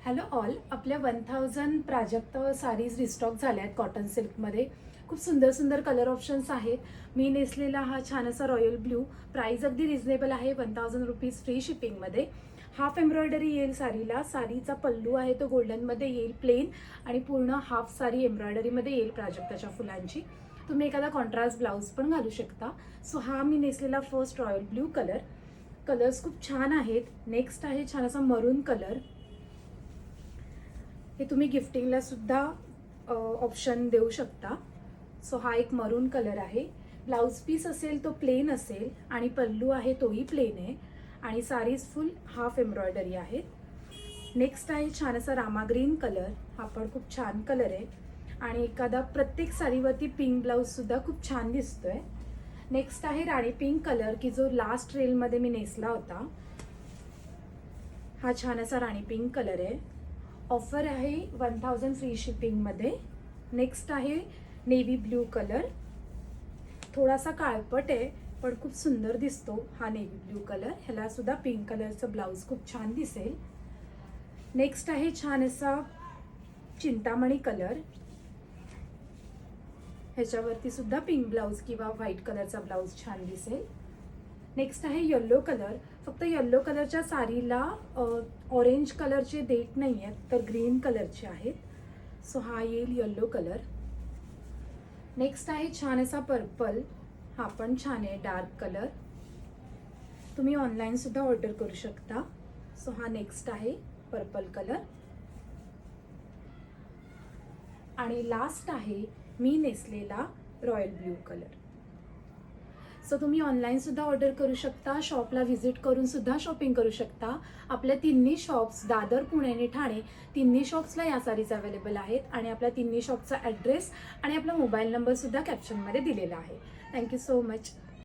Hello all, आपल्या 1000 प्राजक्त sarees restock झाल्या आहेत कॉटन सिल्कमध्ये. खूप सुंदर सुंदर कलर ऑप्शन्स आहेत. मी नेसलेला हा छान असा रॉयल ब्ल्यू, प्राइस अगदी रिझनेबल आहे, 1000 रुपीज फ्री शिपिंगमध्ये. हाफ एम्ब्रॉयडरी येईल साडीला. साडीचा पल्लू आहे तो गोल्डनमध्ये येईल प्लेन, आणि पूर्ण हाफ साडी एम्ब्रॉयडरीमध्ये येईल प्राजक्ताच्या फुलांची. तुम्ही एखादा कॉन्ट्रास्ट ब्लाऊज पण घालू शकता. सो हा मी नेसलेला first royal blue colour. Colours खूप छान आहेत. नेक्स्ट आहे छान असा मरून कलर. हे तुम्ही गिफ्टिंगला सुद्धा ऑप्शन देऊ शकता. सो हा एक मरून कलर आहे. ब्लाउज पीस असेल तो प्लेन असेल, आणि पल्लू आहे तोही प्लेन आहे, आणि साडीज फुल हाफ एम्ब्रॉयडरी आहे. नेक्स्ट आहे छान असा रामा ग्रीन कलर. हा पण खूप छान कलर आहे, आणि एखादा प्रत्येक साडीवरती पिंक ब्लाऊज सुद्धा खूप छान दिसतोय. नेक्स्ट आहे राणी पिंक कलर, की जो लास्ट रेलमध्ये मी नेसला होता. हा छान असा राणी पिंक कलर आहे. ऑफर आहे 1000 फ्री शिपिंगमध्ये. नेक्स्ट आहे नेव्ही ब्ल्यू कलर. थोडासा काळपट आहे पण खूप सुंदर दिसतो हा नेव्ही ब्ल्यू कलर. ह्याला सुद्धा पिंक कलरचं ब्लाऊज खूप छान दिसेल. नेक्स्ट आहे छान असा चिंतामणी कलर. ह्याच्यावरती सुद्धा पिंक ब्लाऊज किंवा व्हाईट कलरचा ब्लाऊज छान दिसेल. नेक्स्ट आहे येल्लो कलर. फक्त येल्लो कलरच्या साडीला ऑरेंज कलरचे देठ नाही आहेत, तर ग्रीन कलरचे आहेत. सो हा येईल येल्लो कलर. नेक्स्ट आहे छान असा पर्पल. हा पण छान आहे, डार्क कलर. तुम्ही ऑनलाईन सुद्धा ऑर्डर करू शकता. सो हा नेक्स्ट आहे पर्पल कलर. आणि लास्ट आहे मी नेसलेला रॉयल ब्ल्यू कलर. सो तुम्ही ऑनलाईन सुद्धा ऑर्डर करू शकता, शॉपला व्हिजिट करून सुद्धा शॉपिंग करू शकता. आपल्या तिन्ही शॉप्स दादर, पुणे आणि ठाणे, तिन्ही शॉप्सला या साडीज अवेलेबल आहेत. आणि आपल्या तिन्ही शॉपचा ॲड्रेस आणि आपला मोबाईल नंबर सुद्धा कॅप्शनमध्ये दिलेला आहे. Thank you so much.